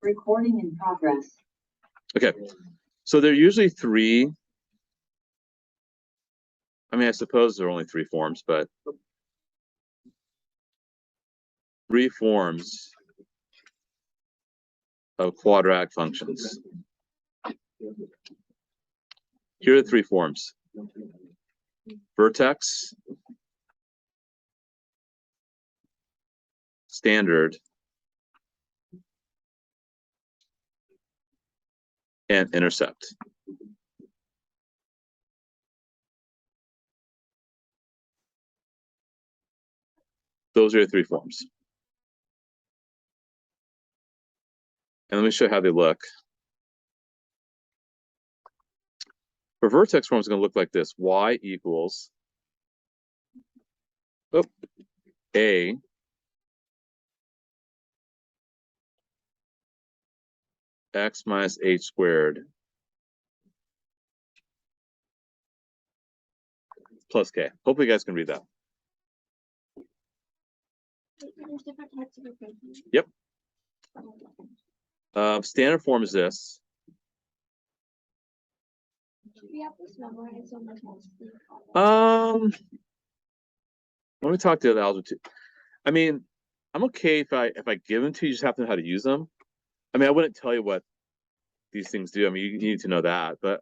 Recording in progress. Okay, so there are usually three. I mean, I suppose there are only three forms, but three forms of quadratic functions. Here are the three forms: vertex, standard, and intercept. Those are your three forms. And let me show you how they look. For vertex form, it's going to look like this: y equals a x minus h squared plus k. Hopefully you guys can read that. There's different types of equations. Yep. Standard form is this. Do we have this memorized on the test? Let me talk to the algebra too. I mean, I'm okay if I give them to you, just have to know how to use them. I mean, I wouldn't tell you what these things do. I mean, you need to know that, but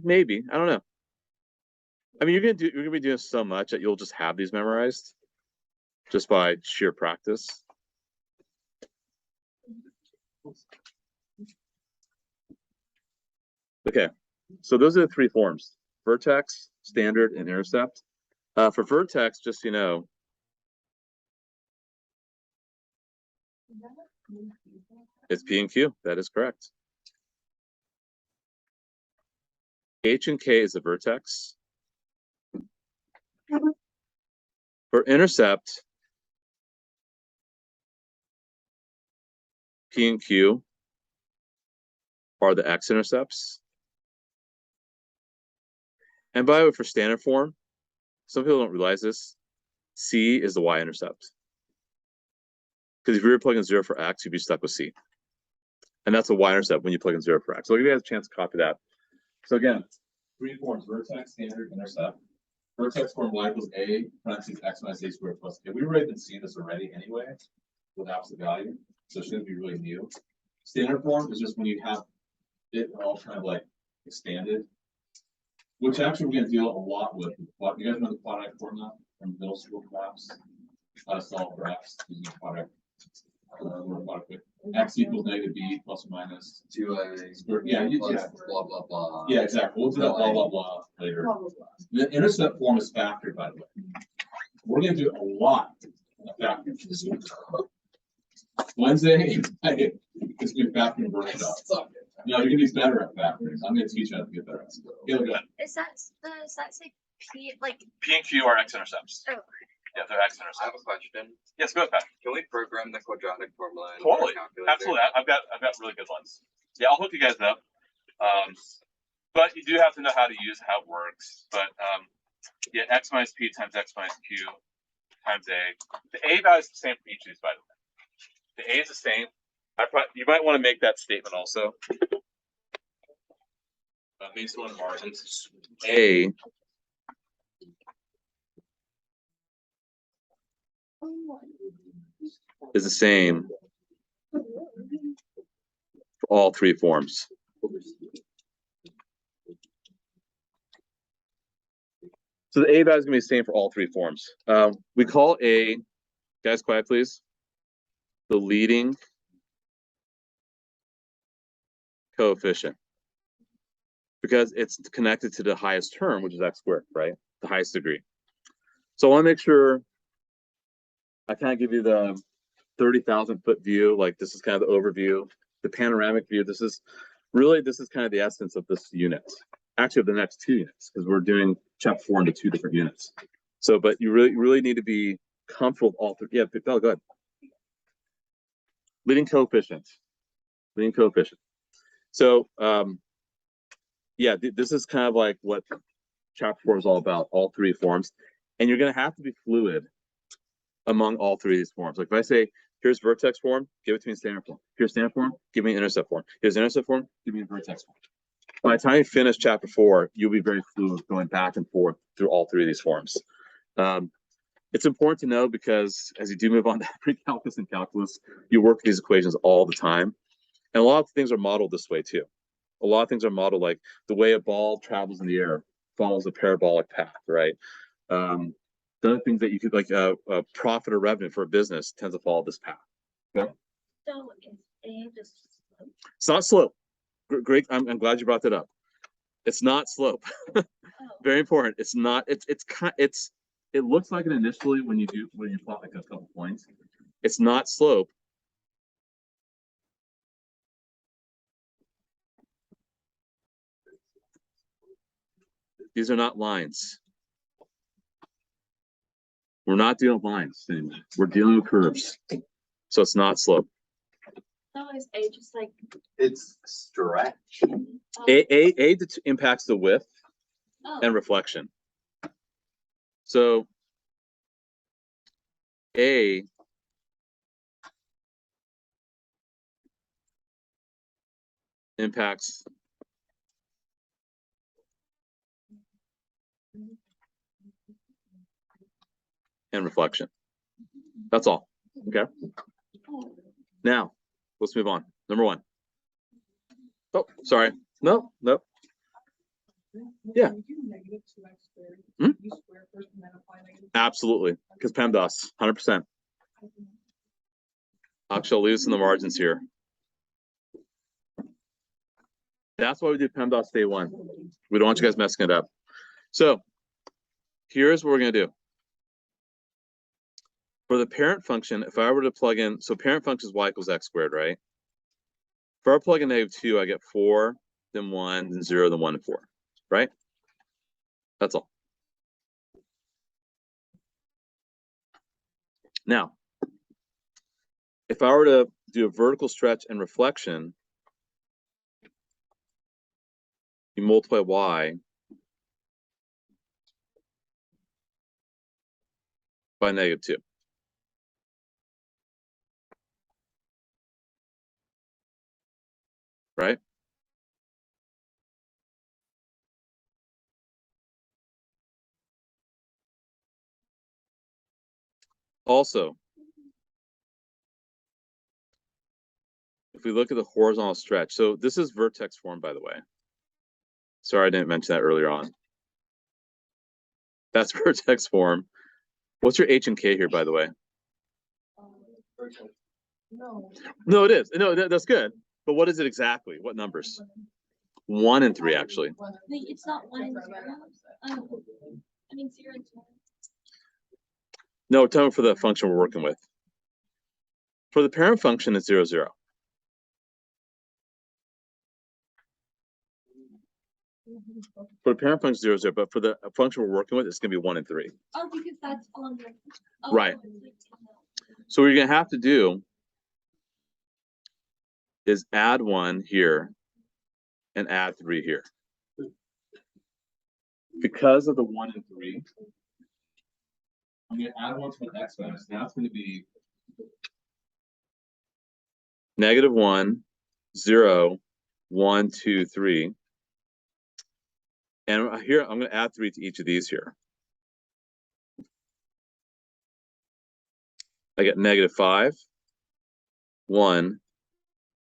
maybe, I don't know. I mean, you're gonna be doing so much that you'll just have these memorized just by sheer practice. Okay, so those are the three forms: vertex, standard, and intercept. For vertex, just so you know, it's P and Q. That is correct. H and K is a vertex. For intercept, P and Q are the x-intercepts. And by the way, for standard form, some people don't realize this, C is the y-intercept. Because if you were plugging 0 for x, you'd be stuck with C. And that's a y-intercept when you plug in 0 for x. So I'll give you guys a chance to copy that. So again, three forms: vertex, standard, intercept. Vertex form y equals a parentheses x minus a squared plus k. We've already been seeing this already anyway with opposite value, so it shouldn't be really new. Standard form is just when you have it all kind of like expanded, which actually we're going to deal a lot with. You guys know the quadratic formula from middle school class? How to solve for x using quadratic. X equals negative b plus or minus 2a squared. Yeah, blah blah blah. Yeah, exactly. We'll do that blah blah blah later. The intercept form is factored, by the way. We're going to do a lot of factoring this week. Wednesday, it's going to be factoring workshop. No, you're going to be better at factoring. I'm going to teach you how to get better at it. Okay, go ahead. Does that say P like P and Q are x-intercepts. Oh. Yeah, they're x-intercepts. I have a question. Yes, go ahead, Pat. Can we program the quadratic formula? Totally, absolutely. I've got really good ones. Yeah, I'll hook you guys up. But you do have to know how to use how it works. But yeah, x minus p times x minus q times a. The a value is the same for each of these, by the way. The a is the same. You might want to make that statement also. Makes one margins. A is the same for all three forms. So the a value is going to be the same for all three forms. We call a, guys, quiet please, the leading coefficient, because it's connected to the highest term, which is x squared, right? The highest degree. So I want to make sure I kind of give you the 30,000 foot view. Like this is kind of the overview, the panoramic view. This is kind of the essence of this unit. Actually, of the next two units, because we're doing chapter 4 into two different units. So, but you really need to be comfortable with all three. Yeah, Bella, go ahead. Leading coefficient. So, yeah, this is kind of like what chapter 4 is all about, all three forms. And you're going to have to be fluid among all three of these forms. Like if I say Here's vertex form, give it to me in standard form. Here's standard form, give me an intercept form. Here's intercept form, give me a vertex form. By the time you finish chapter 4, you'll be very fluid going back and forth through all 3 of these forms. It's important to know because as you do move on to pre-calculus and calculus, you work with these equations all the time. And a lot of things are modeled this way too. A lot of things are modeled like the way a ball travels in the air follows a parabolic path, right? The other things that you could like profit or revenue for a business tends to follow this path. Okay? So is A just slope? It's not slope. Great. I'm glad you brought that up. It's not slope. Oh, Very important. It's not. It looks like it initially when you plot like a couple points. It's not slope. These are not lines. We're not dealing with lines anymore. We're dealing with curves. So it's not slope. so is A just like It's stretch. A impacts the width oh, and reflection. So A impacts and reflection. That's all. Okay. oh. Now let's move on. Number 1. Oh, sorry. No. Yeah. Hmm? Absolutely. Because PEMDAS, 100%. I'll lose in the margins here. That's why we do PEMDAS day 1. We don't want you guys messing it up. So here's what we're going to do. For the parent function, if I were to plug in, so parent function is y equals x squared, right? If I plug in -2, I get 4, then 1, then 0, then 1, and 4, right? That's all. Now, if I were to do a vertical stretch and reflection, you multiply y by -2. Right? Also, if we look at the horizontal stretch, so this is vertex form, by the way. Sorry, I didn't mention that earlier on. That's vertex form. What's your H and K here, by the way? No, it is. No, that's good. But what is it exactly? What numbers? 1 and 3, actually. Wait, it's not 1 and 0. Oh, I mean 0 and 2. No, tell me for the function we're working with. For the parent function, it's 0, 0. For the parent function, 0, 0. But for the function we're working with, it's going to be 1 and 3. Oh, because that's on the Right. it's like, So what you're going to have to do is add 1 here and add 3 here. Because of the 1 and 3, I'm going to add 1 to an exponent. Now it's going to be -1, 0, 1, 2, 3. And here, I'm going to add 3 to each of these here. I get -5, 1,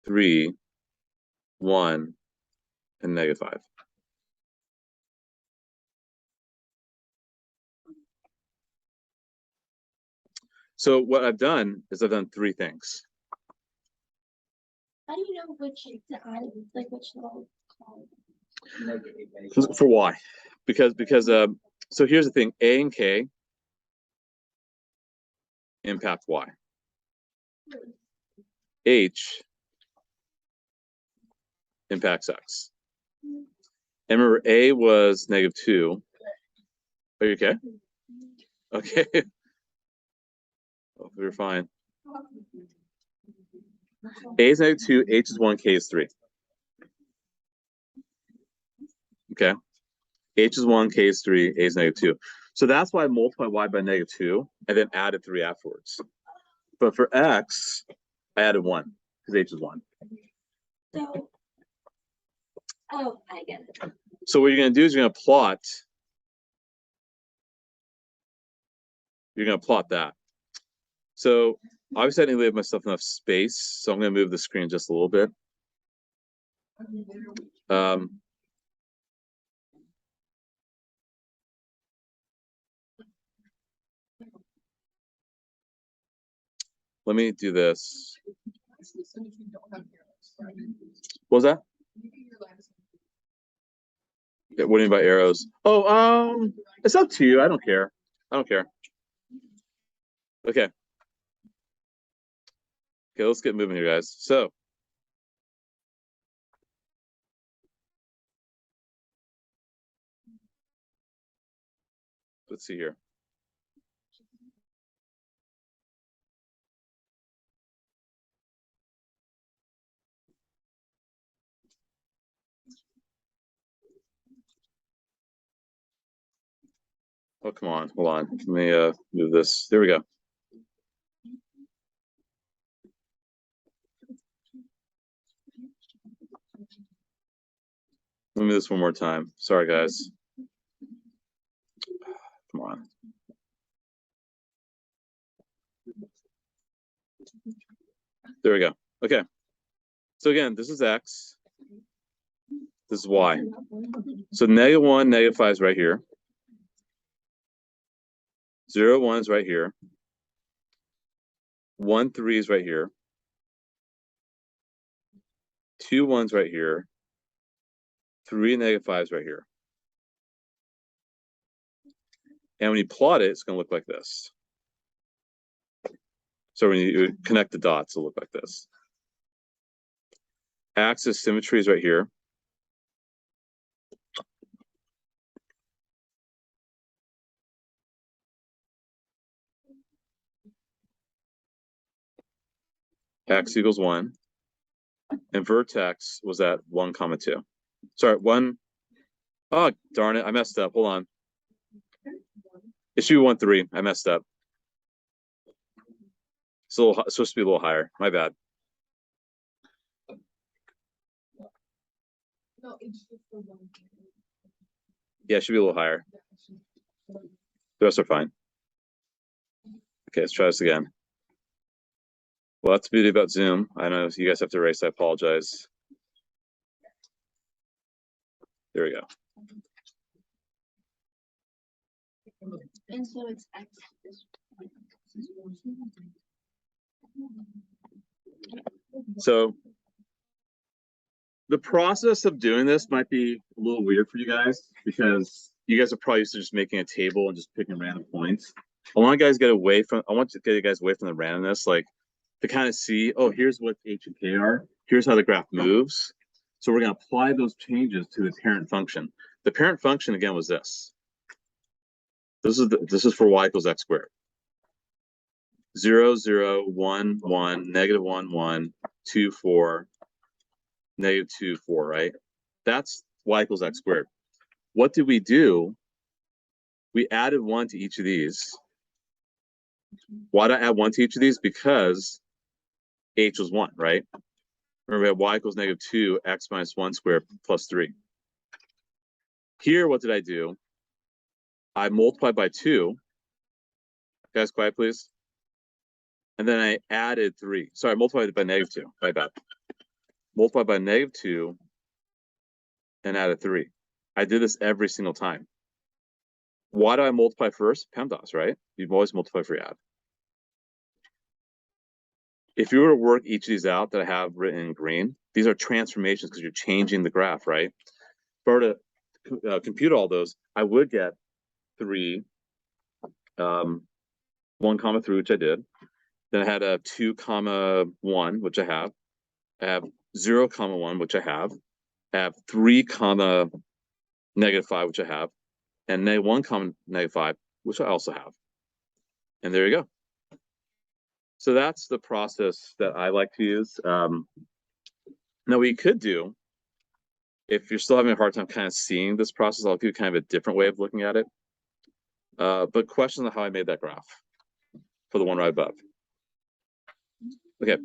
3, 1, and -5. So what I've done is I've done 3 things. how do you know which to add, like which little column? For y, because so here's the thing: A and K impact y. H impacts x. And remember, A was -2. Are you okay? Okay. Oh, we're fine. A is -2, H is 1, K is 3. Okay. H is 1, K is 3, A is -2. So that's why I multiply y by -2 and then added 3 afterwards. But for x, I added 1 because h is 1. So, oh, I get it. So what you're going to do is you're going to plot. You're going to plot that. So obviously I didn't leave myself enough space, so I'm going to move the screen just a little bit. Let me do this. What was that? Yeah, what do you mean by arrows? Oh, it's up to you. I don't care. I don't care. Okay. Okay, let's get moving here, guys. So let's see here. Oh, come on. Hold on. Let me move this. There we go. Let me do this one more time. Sorry, guys. Come on. There we go. Okay. So again, this is x. This is y. So -1, -5 is right here. 0, 1 is right here. 1, 3 is right here. 2 1's right here. 3 -5 is right here. And when you plot it, it's going to look like this. So when you connect the dots, it'll look like this. Axis symmetry is right here. X equals 1. And vertex was at 1, 2. Sorry, 1. Oh, darn it. I messed up. Hold on. It should be 1, 3. I messed up. It's supposed to be a little higher. My bad. Yeah, it should be a little higher. The rest are fine. Okay, let's try this again. Well, that's the beauty about Zoom. I know you guys have to erase. I apologize. There we go. And so it's x. So the process of doing this might be a little weird for you guys because you guys are probably used to just making a table and just picking random points. I want you guys to get away from. I want to get you guys away from the randomness, like to kind of see. Oh, here's what h and k are. Here's how the graph moves. So we're going to apply those changes to the parent function. The parent function again was this. This is for y equals x squared. 0, 0, 1, 1, -1, 1, 2, 4, -2, 4, right? That's y equals x squared. What did we do? We added 1 to each of these. Why did I add 1 to each of these? Because h was 1, right? Remember, we have y equals -2, x minus 1 squared plus 3. Here, what did I do? I multiplied by 2. Guys, quiet, please. And then I added 3. Sorry, I multiplied it by -2. My bad. Multiplied by -2 and added 3. I did this every single time. Why do I multiply first? PEMDAS, right? You've always multiply for add. If you were to work each of these out that I have written in green, these are transformations because you're changing the graph, right? If I were to compute all those, I would get 3, 1, 3, which I did. Then I had a 2, 1, which I have. I have 0, 1, which I have. I have 3, -5, which I have. And -1, -5, which I also have. And there you go. So that's the process that I like to use. Now, what you could do, if you're still having a hard time kind of seeing this process, I'll give you kind of a different way of looking at it. But questions on how I made that graph for the one right above. Okay,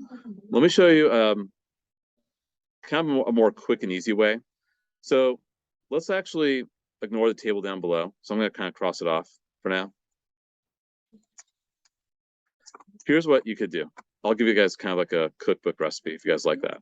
let me show you kind of a more quick and easy way. So let's actually ignore the table down below. So I'm going to kind of cross it off for now. Here's what you could do. I'll give you guys kind of like a cookbook recipe if you guys like that.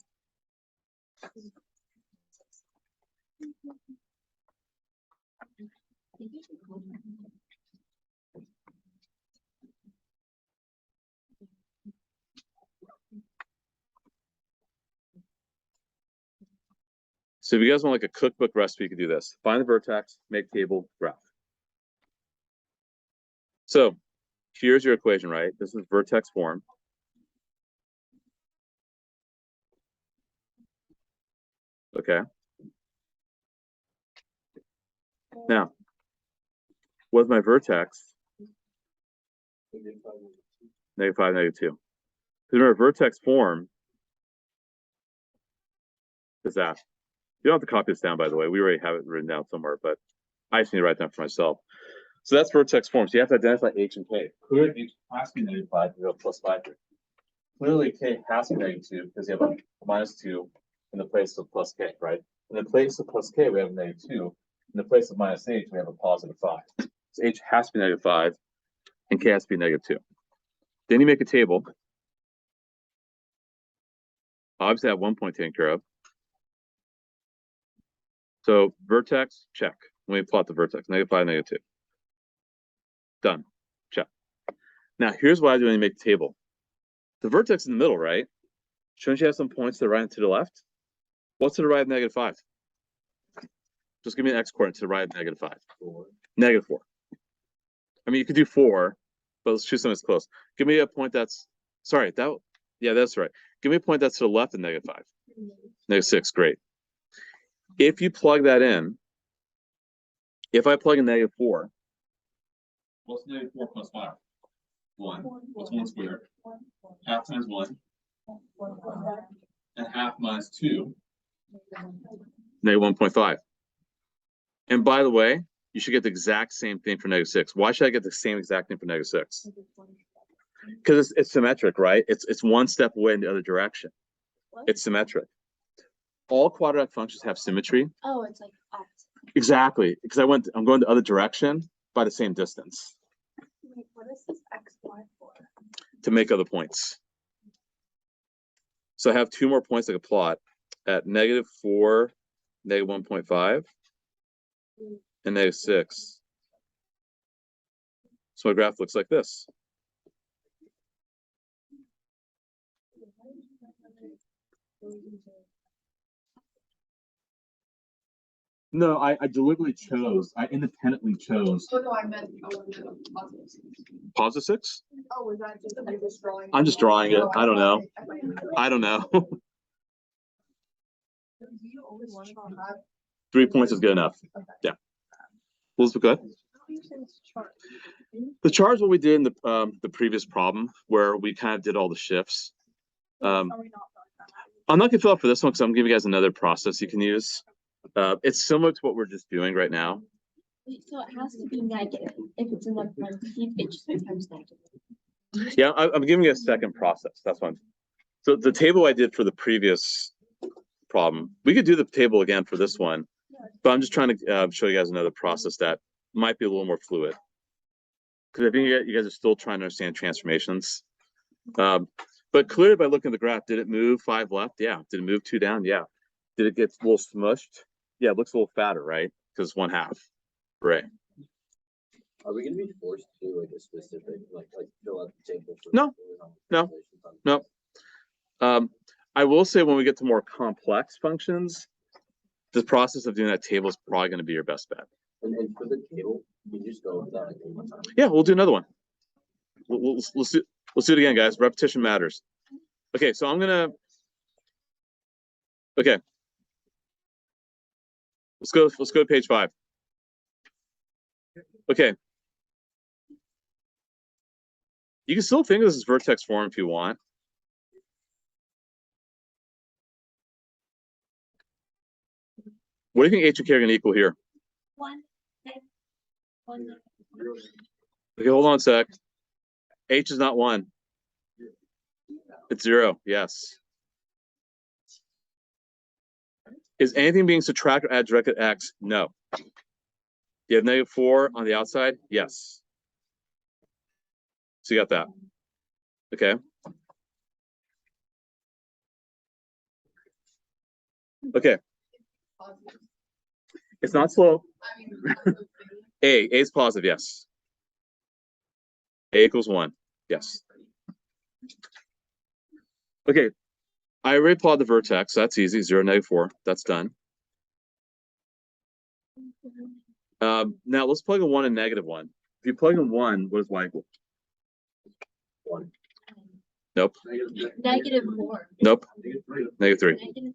So if you guys want like a cookbook recipe, you could do this. Find the vertex, make table, graph. So here's your equation, right? This is vertex form. Okay. Now, what's my vertex? -5, -2. Remember, vertex form is that. You don't have to copy this down, by the way. We already have it written down somewhere, but I just need to write down for myself. So that's vertex form. So you have to identify H and K. Clearly, H has to be -5 to go +5 here. Clearly, K has to be -2 because you have a -2 in the place of +K, right? In the place of +K, we have a -2. In the place of -H, we have a +5. So H has to be -5 and K has to be -2. Then you make a table. Obviously, I have 1 point taken care of. So vertex, check. Let me plot the vertex, -5, -2. Done, check. Now, here's what I do when you make the table. The vertex in the middle, right? Shouldn't you have some points to the right and to the left? What's to the right of -5? Just give me an x-coordinate to the right of -5. 4. -4. I mean, you could do 4, but let's choose something that's close. Give me a point that's, sorry, yeah, that's right. Give me a point that's to the left of -5. -6, great. If you plug that in, if I plug in -4, what's -4 plus 5? 1. What's 1 squared? Half times 1. And half minus 2. -1.5. And by the way, you should get the exact same thing for -6. Why should I get the same exact thing for -6? Because it's symmetric, right? It's one step away in the other direction. It's symmetric. All quadratic functions have symmetry. Oh, it's like X. Exactly, because I'm going the other direction by the same distance. Wait, what is this XY for? To make other points. So I have 2 more points I could plot at -4, -1.5, and -6. So my graph looks like this. No, I deliberately chose. I independently chose. Oh, no, I meant. +6? Oh, was that just you just drawing? I'm just drawing it. I don't know. I don't know. 3 points is good enough. Yeah. Elizabeth, go ahead. The chart is what we did in the previous problem where we kind of did all the shifts. I'm not gonna fill out for this one because I'm giving you guys another process you can use. It's similar to what we're just doing right now. So it has to be negative if it's in the parentheses, it just becomes negative. Yeah, I'm giving you a second process. That's one. So the table I did for the previous problem, we could do the table again for this one, but I'm just trying to show you guys another process that might be a little more fluid. Because I think you guys are still trying to understand transformations. But clearly by looking at the graph, did it move 5 left? Yeah. Did it move 2 down? Yeah. Did it get a little smushed? Yeah, it looks a little fatter, right? Because it's 1/2. Right. Are we going to be forced to do like a specific, like fill out the table? No. I will say when we get to more complex functions, the process of doing that table is probably going to be your best bet. And for the table, you just go with that like one time. Yeah, we'll do another one. Let's do it again, guys. Repetition matters. Okay, so I'm gonna. Okay. Let's go to page 5. Okay. You can still think of this as vertex form if you want. What do you think H and K are going to equal here? 1. Okay, hold on a sec. H is not 1. It's 0, yes. Is anything being subtracted or added directly to x? No. You have -4 on the outside? Yes. So you got that. Okay. Okay. It's not slow. A is positive, yes. A equals 1, yes. Okay. I already plotted the vertex. So that's easy. 0, -4. That's done. Now let's plug in 1 and -1. If you plug in 1, what does y equal? 1. Nope. -4. Nope. -3.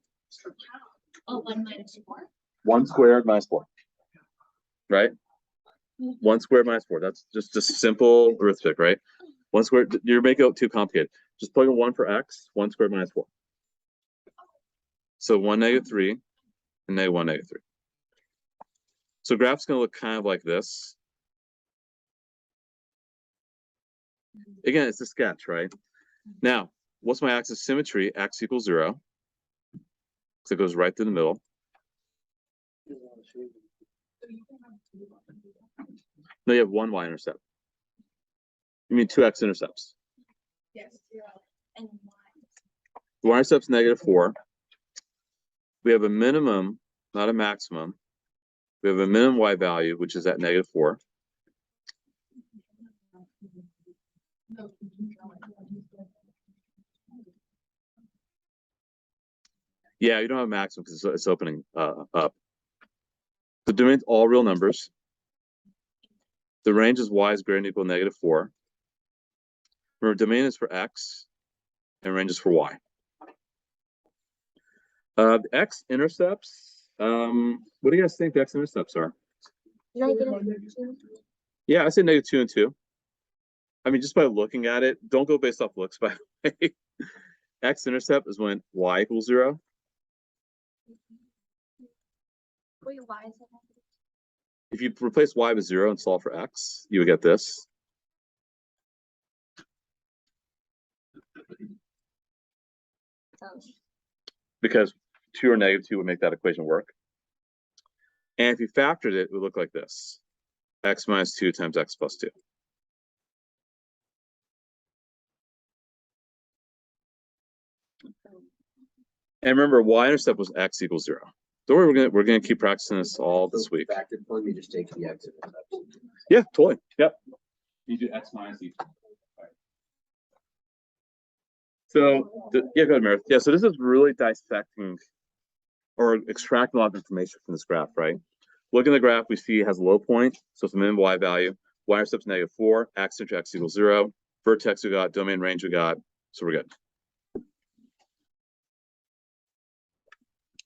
Oh, 1 minus 4. 1 squared minus 4. Right? 1 squared minus 4. That's just simple arithmetic, right? 1 squared, you're making it too complicated. Just plug in 1 for x, 1 squared minus 4. So 1 -3 and -1 -3. So graph's going to look kind of like this. Again, it's a sketch, right? Now, what's my axis of symmetry? X equals 0. So it goes right through the middle. No, you have 1 y-intercept. You mean 2 x-intercepts. Yes, 0 and 1. The y-intercept's -4. We have a minimum, not a maximum. We have a minimum y value, which is at -4. Yeah, you don't have a maximum because it's opening up. The domain's all real numbers. The range is y is greater than or equal to -4. Remember, domain is for x, and range is for y. The x-intercepts, what do you guys think the x-intercepts are? -2. Yeah, I say -2 and 2. I mean, just by looking at it, don't go based off looks, by the way. X-intercept is when y equals 0. Wait, why is it negative? If you replace y with 0 and solve for x, you would get this. Oh. Because 2 or -2 would make that equation work. And if you factored it, it would look like this. X minus 2 times x plus 2. And remember, y-intercept was x equals 0. Don't worry, we're gonna keep practicing this all this week. Factored form, you just take the x-intercept. Yeah, totally. Yep. You do x minus e. So yeah, go ahead, Meredith. Yeah, so this is really dissecting or extracting a lot of information from this graph, right? Look at the graph, we see it has a low point, so it's a minimum y value. Y-intercept's -4, axis to x equals 0. Vertex we got, domain range we got, so we're good.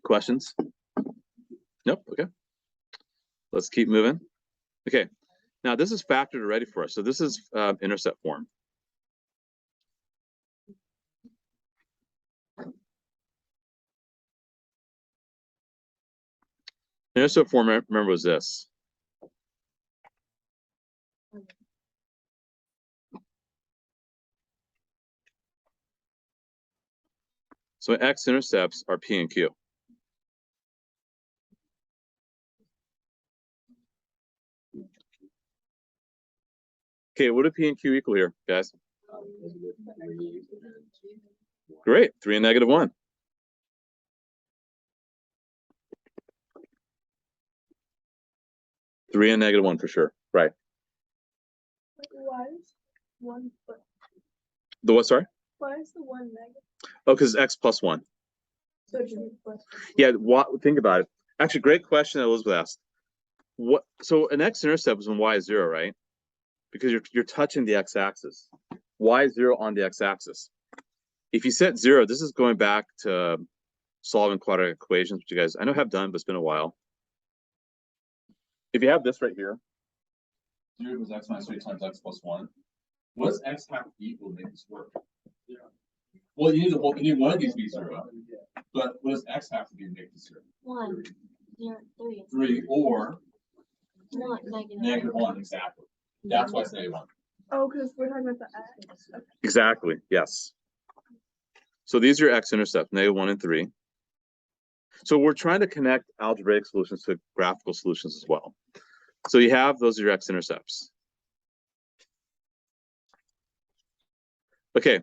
Questions? Nope. Okay. Let's keep moving. Okay. Now this is factored already for us. So this is intercept form. Intercept form, remember, was this. So x-intercepts are P and Q. Okay, what do P and Q equal here, guys? Great, 3 and -1. Three and -1 for sure, right? Why is 1 plus? The what? Sorry. Why is the 1 negative? Oh, because x plus 1. So it should be plus. Yeah. What? Think about it. Actually, great question that Elizabeth asked. What? So an x-intercept is when y is 0, right? Because you're touching the x-axis. Y is 0 on the x-axis. If you set 0, this is going back to solving quadratic equations, which you guys I know have done, but it's been a while. If you have this right here, 0 equals x minus 3 times x plus 1. What does x have to equal to make this work? Well, you need one of these to be 0, but what does x have to be to make this 0? 1, 0, 3. 3 or 1, negative. -1, exactly. That's why it's -1. Oh, because we're talking about the x. Exactly. Yes. So these are your x-intercepts, -1 and 3. So we're trying to connect algebraic solutions to graphical solutions as well. So you have, those are your x-intercepts. Okay.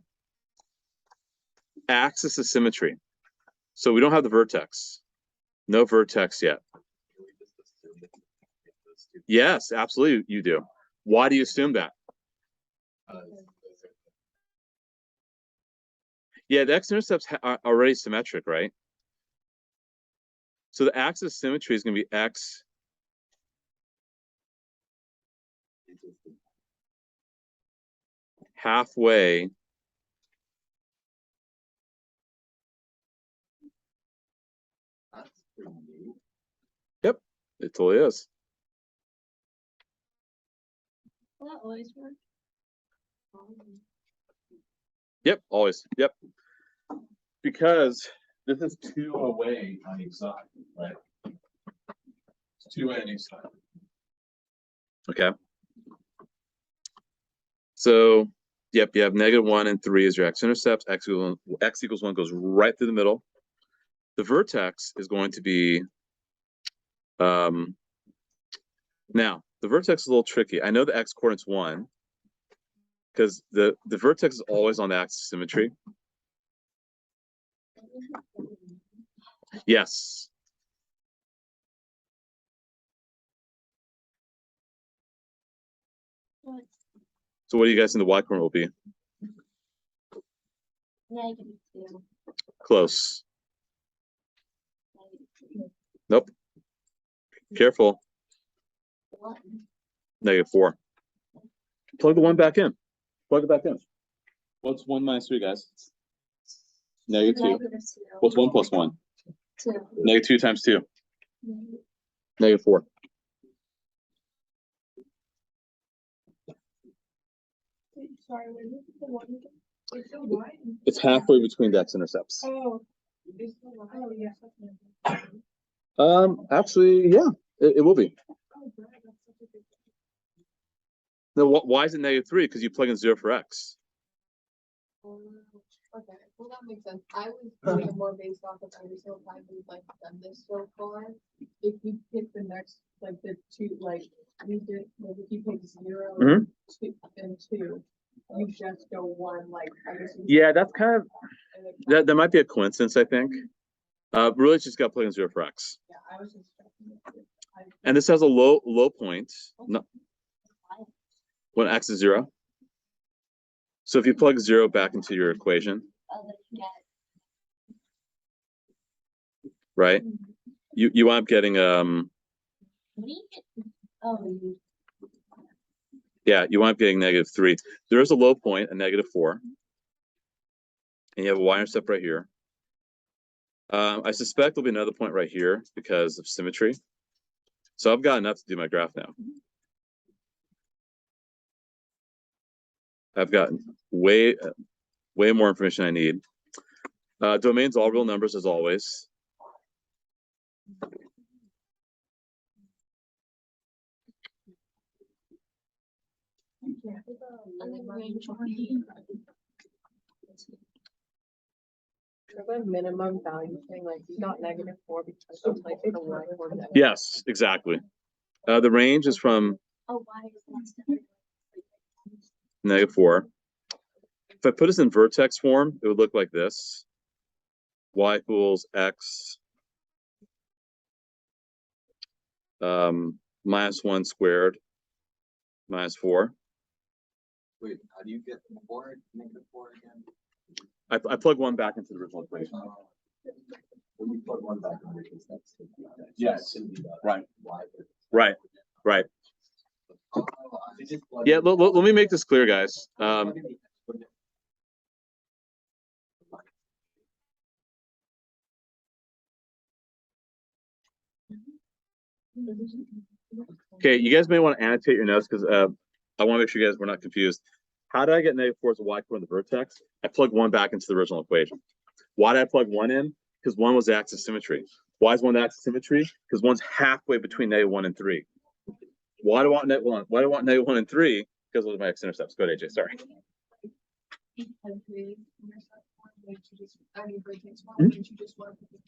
Axis of symmetry. So we don't have the vertex. No vertex yet. Yes, absolutely you do. Why do you assume that? Yeah, the x-intercepts are already symmetric, right? So the axis of symmetry is going to be x halfway Yep, it totally is. Will that always work? Yep, always. Yep. Because this is 2 away on each side, right? It's 2 away on each side. Okay. So, yep, you have -1 and 3 as your x-intercepts. X equals 1 goes right through the middle. The vertex is going to be, now, the vertex is a little tricky. I know the x-coordinate's 1, because the vertex is always on the axis of symmetry. Yes. What? So what do you guys think the y-coordinate will be? -2. Close. -3. Nope. Careful. 1. -4. Plug the 1 back in. Plug it back in. What's 1 minus 3, guys? -2. -2. What's 1 plus 1? 2. -2 times 2. -4. Sorry, where did the 1 go? It's so wide. It's halfway between the x-intercepts. Oh. Oh, yes. Actually, yeah, it will be. Oh, Brad, that's such a good. No, why is it -3? Because you plug in 0 for x. Okay, well, that makes sense. I was thinking more based off of every single time we've like done this so far. If you pick the next, like the two, like we did, like if you pick 0, Mhm. 2, and 2, you just go 1, like I guess. Yeah, that's kind of, that might be a coincidence, I think. Really just got to plug in 0 for x. Yeah, I was just. And this has a low point, no, when x is 0. So if you plug 0 back into your equation, right, you wind up getting yeah, you wind up getting -3. There is a low point, a -4, and you have a y-intercept right here. I suspect there'll be another point right here because of symmetry. So I've got enough to do my graph now. I've gotten way more information I need. Domains, all real numbers as always. The minimum value thing, like not -4 because of like the y coordinate. Yes, exactly. The range is from Oh, why is that? -4. If I put this in vertex form, it would look like this. Y equals x -1 squared -4. Wait, how do you get -4 again? I plug 1 back into the original equation. When you plug 1 back in, because that's. Yes, right. Y. Right. Oh, I just plug Yeah, in- let me make this clear, guys. Okay, you guys may want to annotate your notes because I want to make sure you guys were not confused. How did I get -4 as a y coordinate the vertex? I plugged 1 back into the original equation. Why did I plug 1 in? Because 1 was the axis of symmetry. Why is 1 the axis of symmetry? Because 1's halfway between -1 and 3. Why do I want -1? Why do I want -1 and 3? Because those are my x-intercepts. Go ahead, AJ. Sorry. vertex one, wouldn't you just want to put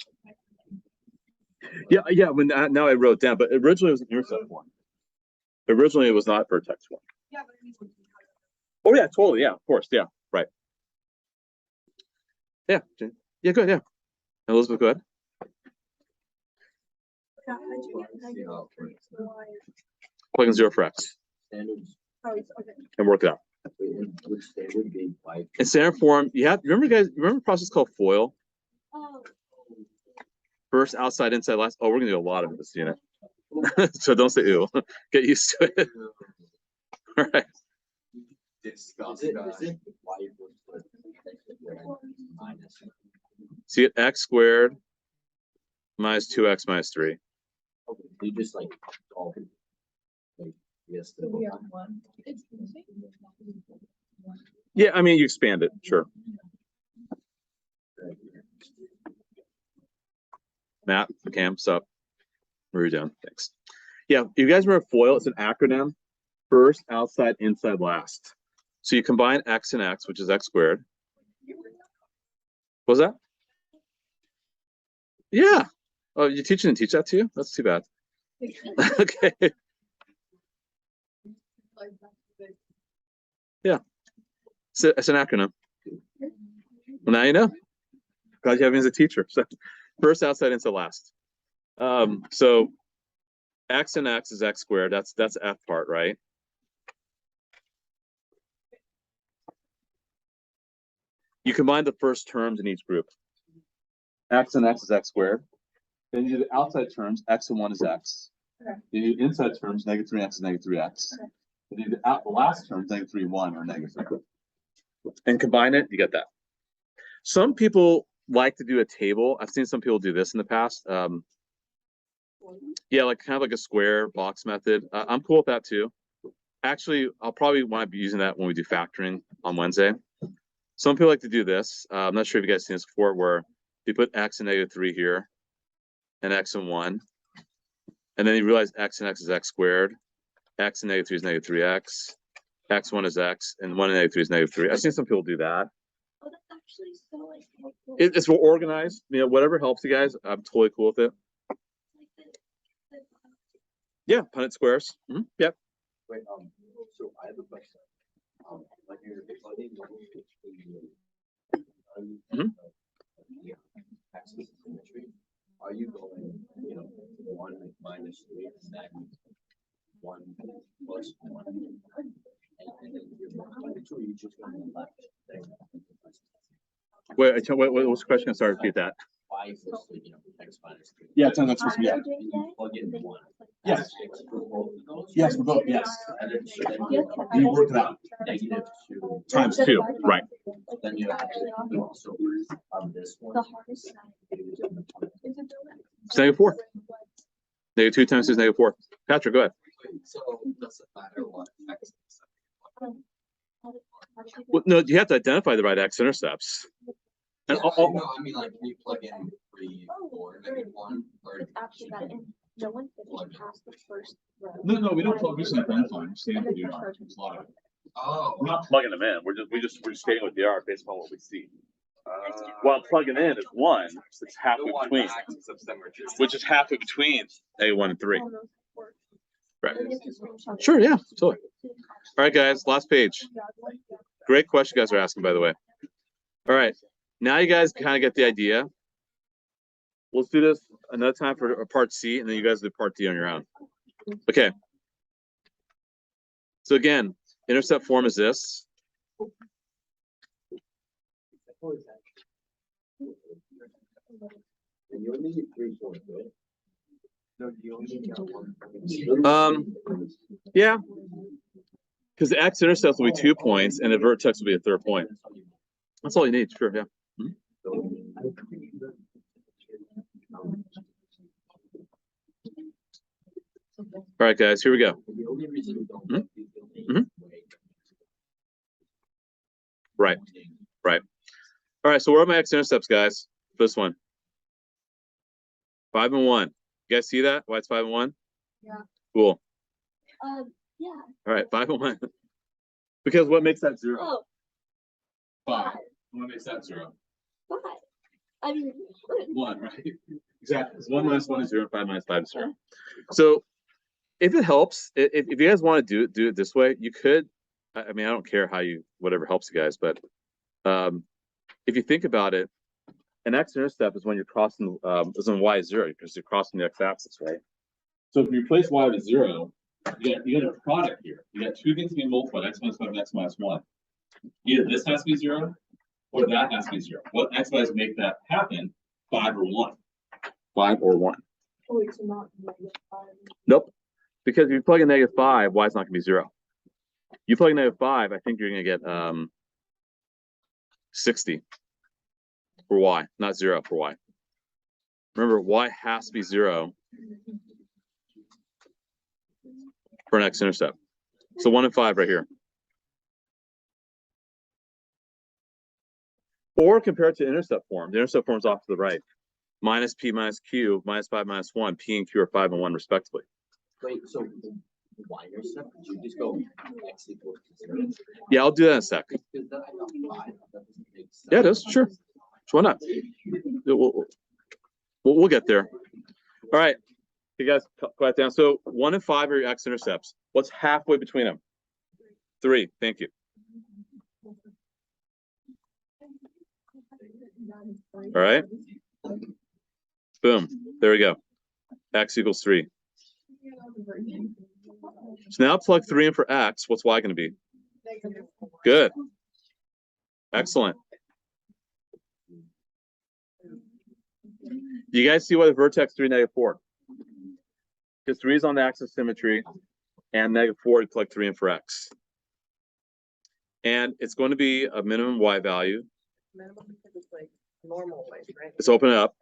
Yeah. When now I wrote down, but originally it was an intercept form. Originally it was not vertex one. Yeah, but I mean, Oh yeah, totally. Yeah, of course. Yeah, right. Yeah. Yeah, good. Yeah. Elizabeth, go ahead. Plug in 0 for x Standards, and work it out. which standard be like, In standard form, you have remember a process called FOIL? Oh, First, outside, inside, last. Oh, we're gonna do a lot of this unit. So don't say ew. Get used to it. All right. is it y equals minus? See it x squared minus 2x minus 3. Okay, you just like, all, like, yes. so we have one. It's the same. Yeah, I mean you expand it, sure. Matt, Cam, sup? What are you doing? Thanks. Yeah, you guys remember FOIL? It's an acronym. First, outside, inside, last. So you combine x and x, which is x squared. What was that? Yeah. Oh, your teacher didn't teach that to you? That's too bad. Okay. Yeah. So it's an acronym. Well, now you know. Glad you have me as a teacher. So first, outside, inside, last. So x and x is x squared. That's f part, right? You combine the first terms in each group. X and x is x squared. Then you do the outside terms, x and 1 is x. Okay. Then you do inside terms, negative 3x is negative 3x. Okay. Then you do the last terms, negative 3, 1 or negative 3. And combine it, you get that. Some people like to do a table. I've seen some people do this in the past. Yeah, like kind of like a square box method. I'm cool with that too. Actually, I'll probably want to be using that when we do factoring on Wednesday. Some people like to do this. I'm not sure if you guys seen this before, where you put x and negative 3 here, and x and 1, and then you realize x and x is x squared, x and negative 3 is negative 3x, x1 is x, and 1 and negative 3 is negative 3. I've seen some people do that. oh, that's actually so like helpful. It's more organized. You know, whatever helps you guys. I'm totally cool with it. Like the Yeah, Punnett squares. Yep. Wait, so I have a question. Like you're plugging one yeah, axis of symmetry, are you going, 1 minus 3 and then 1 plus 1? And then you're multiplying the two, or you just going to the left? Wait, what was the question? Sorry, repeat that. Y equals to, x minus 3. Yeah, it's on that's supposed to be. And you plug in 1. Yes. For both of those? Yes, for both. Yes. And then, so then You work it out. negative 2. Times 2. Right. Then you have so on this one. the hardest side. It's negative 4. Negative 2 times 2 is negative 4. Patrick, go ahead. So does it matter what x is? Well, no, you have to identify the right x-intercepts. And Yeah, I mean, like, can you plug in 3, 4, -1, or It's actually that, and no one finished past the first row. No, we don't plug this in identifying. We're staying And with the the first R. row There's a lot of it. oh, We're not plugging them in. We're just staying with the R based on what we see. uh, While plugging in is 1, it's halfway the one between, axis of symmetry. which is halfway between A1 and 3. Almost worked. Right. And you have to screenshot it. Sure, yeah, totally. All right, guys, last page. Great question you guys are asking, by the way. All right, now you guys kind of get the idea. Let's do this another time for part C, and then you guys do part D on your own. Okay. So again, intercept form is this. And you only need 3 points, right? No, you only need 1. Yeah. Because the x-intercept will be 2 points, and the vertex will be a third point. That's all you need, sure, yeah. All right, guys, here we go. The only reason you don't Mhm. is the only Mhm. way. Right. All right, so where are my x-intercepts, guys? This one. 5 and 1. You guys see that? Why it's 5 and 1? Yeah. Cool. Yeah. All right, 5 and 1. Because what makes that 0? Oh, 5. What makes that 0? 5. I mean, good. 1, right? Exactly. It's 1 minus 1 is 0, 5 minus 5 is 0. So if it helps, if you guys want to do it this way, you could. I mean, I don't care how you, whatever helps you guys, but if you think about it, an x-intercept is when you're crossing, is when y is 0 because you're crossing the x-axis, right? So if you replace y with 0, you get a product here. You got two things being multiplied, x minus 5 and x minus 1. Either this has to be 0 or that has to be 0. What x's make that happen? 5 or 1. 5 or 1. Oh, wait, so not -5. Nope. Because if you plug in -5, y is not going to be 0. You plug in -5, I think you're going to get 60 for y, not 0 for y. Remember, y has to be 0 for an x-intercept. So 1 and 5 right here. Or compared to intercept form. The intercept form is off to the right. Minus p minus q, minus 5 minus 1. P and q are 5 and 1 respectively. Wait, so the y-intercept, you just go x equals 0? Yeah, I'll do that in a sec. Because that, I got 5, that doesn't make sense. Yeah, it is. Sure. Why not? We'll get there. All right. You guys quiet down. So 1 and 5 are your x-intercepts. What's halfway between them? 3. Thank you. All right. Boom. There we go. X equals 3. So now plug 3 in for x. What's y going to be? Good. Excellent. You guys see why the vertex 3, -4? Because 3 is on the axis of symmetry, and -4, you plug 3 in for x. And it's going to be a minimum y value. Minimum because it's like normal way, right? Let's open it up.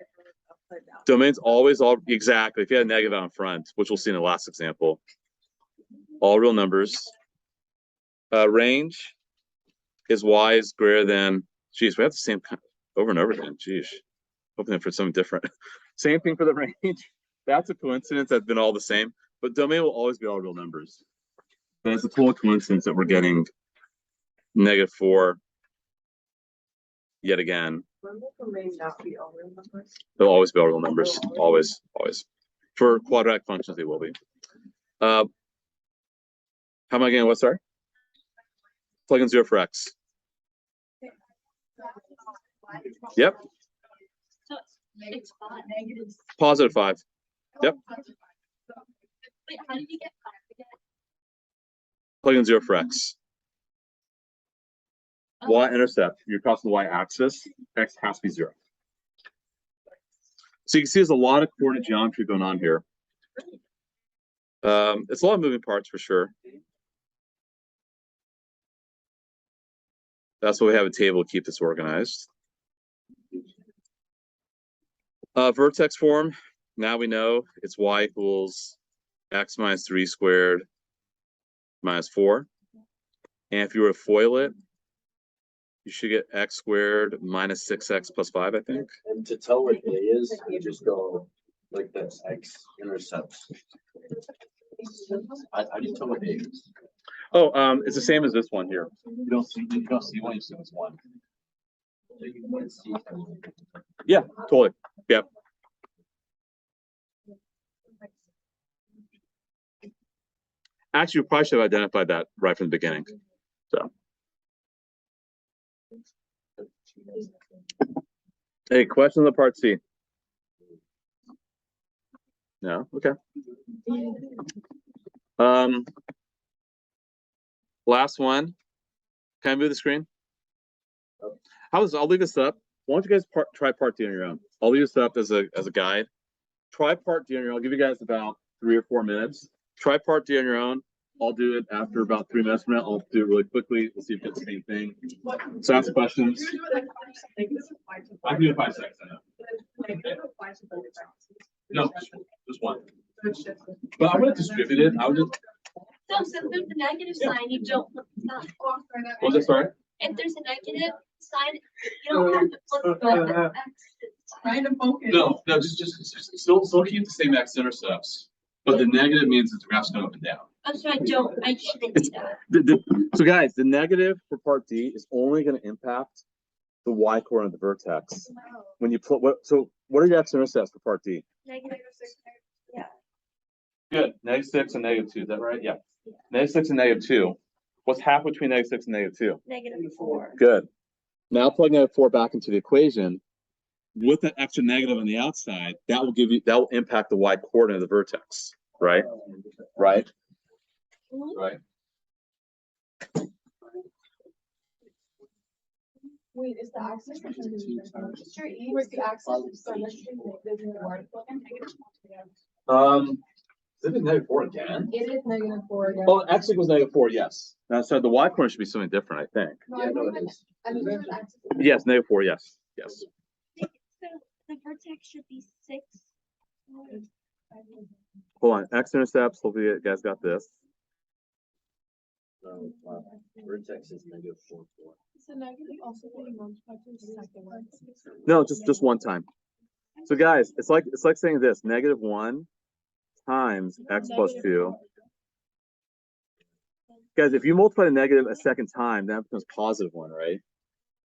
Upside down. Domain's always all exactly. If you had a negative out in front, which we'll see in the last example, all real numbers. Range is y is greater than. Geez, we have the same over and over again. Geez, hoping for something different. Same thing for the range. That's a coincidence. That's been all the same. But domain will always be all real numbers. But it's a total coincidence that we're getting -4 yet again. May not be all real numbers. They'll always be all real numbers. Always, always. For quadratic functions, they will be. How am I getting what, sorry? Plug in 0 for x. Yep. So it's 5. Positive 5. Yep. Wait, how did you get 5 again? Plug in 0 for x. Y-intercept. You're crossing the y-axis. X has to be 0. So you can see there's a lot of coordinate geometry going on here. It's a lot of moving parts for sure. That's why we have a table to keep this organized. Vertex form. Now we know it's y equals x minus 3 squared minus 4. And if you were to FOIL it, you should get x squared minus 6x plus 5, I think. And to tell what A is, you just go like this, x-intercepts. How do you tell what A is? Oh, it's the same as this one here. You don't see one, you see this one. So you can see. Yeah, totally. Yep. Actually, we probably should have identified that right from the beginning. So. Hey, questions on part C? No? Okay. Last one. Can I move the screen? I'll leave this up. Why don't you guys try part D on your own? I'll leave this up as a guide. Try part D on your own. I'll give you guys about 3 or 4 minutes. Try part D on your own. I'll do it after about 3 minutes from now. I'll do it really quickly. We'll see if it's the same thing. So ask questions. I can do it in 5 seconds. I know. No, just one. But I would have distributed. I would just. So if there's a negative sign, you don't flip the sign. What was that, sorry? If there's a negative sign, you don't have to flip the X. Trying to focus. No, just still keep the same x-intercepts. But the negative means that the graph's going up and down. Oh, so I shouldn't do that. So guys, the negative for part D is only going to impact the y coordinate of the vertex. When you put what are your x-intercepts for part D? -6. Yeah. Good. -6 and -2. Is that right? Yeah. -6 and -2. What's half between -6 and -2? -4. Good. Now plug -4 back into the equation. With that extra negative on the outside, that will impact the y coordinate of the vertex. Right? Right? Right. Wait, is the axis? Where's the axis? So let's do the word plugin. Is it -4 again? It is -4 again. Well, x equals -4, yes. Now, so the y coordinate should be something different, I think. No, I mean, the axis. Yes, -4, yes. Yes. So the vertex should be 6. Hold on. X-intercepts, hopefully you guys got this. Vertex is -4, 4. So negative also being multiplied to the second one. No, just one time. So guys, it's like saying this: -1 times x plus 2. Guys, if you multiply the negative a second time, that becomes +1, right?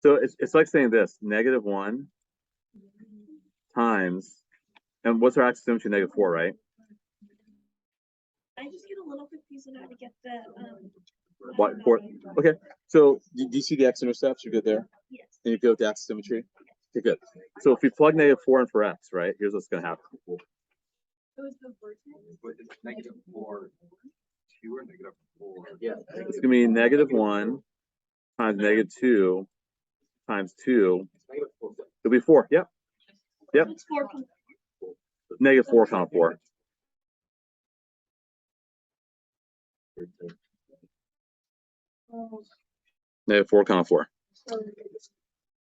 So it's like saying this: -1 times, and what's our axis symmetry? -4, right? I just get a little confused on how to get the What for? Okay. So do you see the x-intercepts? You're good there. Yes. And you go with the axis symmetry. Okay, good. So if we plug -4 in for x, right? Here's what's gonna happen. It was the vertex. But it's -4, 2 or -4? Yeah. It's gonna be -1 times -2 times 2. It'll be 4. Yep. Yep. It's 4. -4, comma 4. -4, comma 4.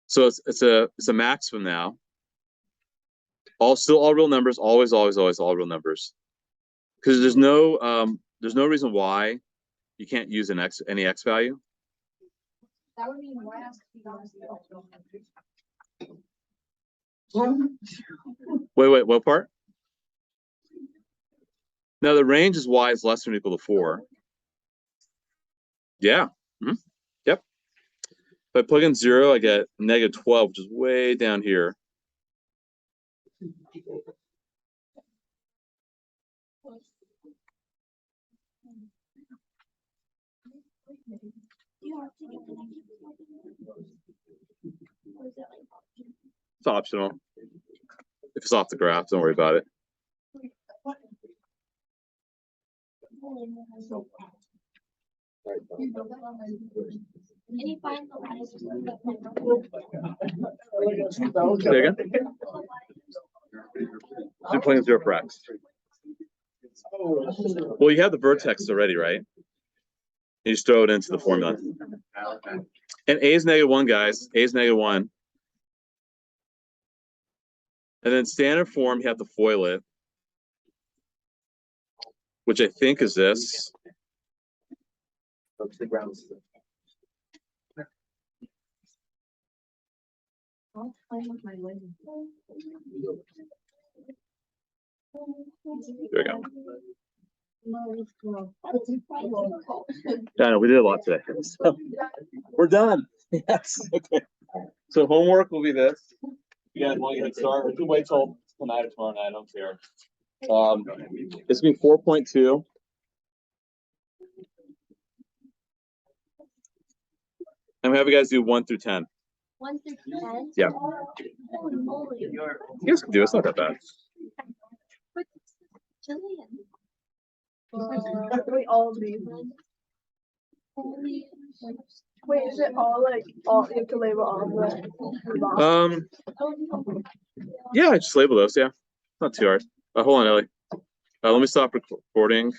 So it's a maximum now. Still all real numbers. Always all real numbers. Because there's no reason why you can't use any x value. That would mean y has to be Wait, what part? Now the range is y is less than or equal to 4. Yeah. Yep. If I plug in 0, I get -12, which is way down here. You have to get the or is that like option? It's optional. If it's off the graph, don't worry about it. And you find the lattice. Say again? So you're playing 0 for x. Well, you have the vertex already, right? You just throw it into the formula. And a is -1, guys. A is -1. And then standard form, you have to FOIL it, which I think is this. That's the ground. I'll play with my lens. There we go. No, Yeah, no, we did a lot today. So we're done. Yes. Okay. So homework will be this. You guys want to get started? We can wait till tonight or tomorrow night. I don't care. It's gonna be 4.2. I'm gonna have you guys do 1 through 10. 1 through 10? Yeah. Holy moly. You guys can do it. It's not that bad. But Jillian. Wait, all of these. Holy. Wait, is it all like all you have to label all of the Yeah, I just label those. Yeah, not too hard. Hold on, Ellie. Let me stop recording.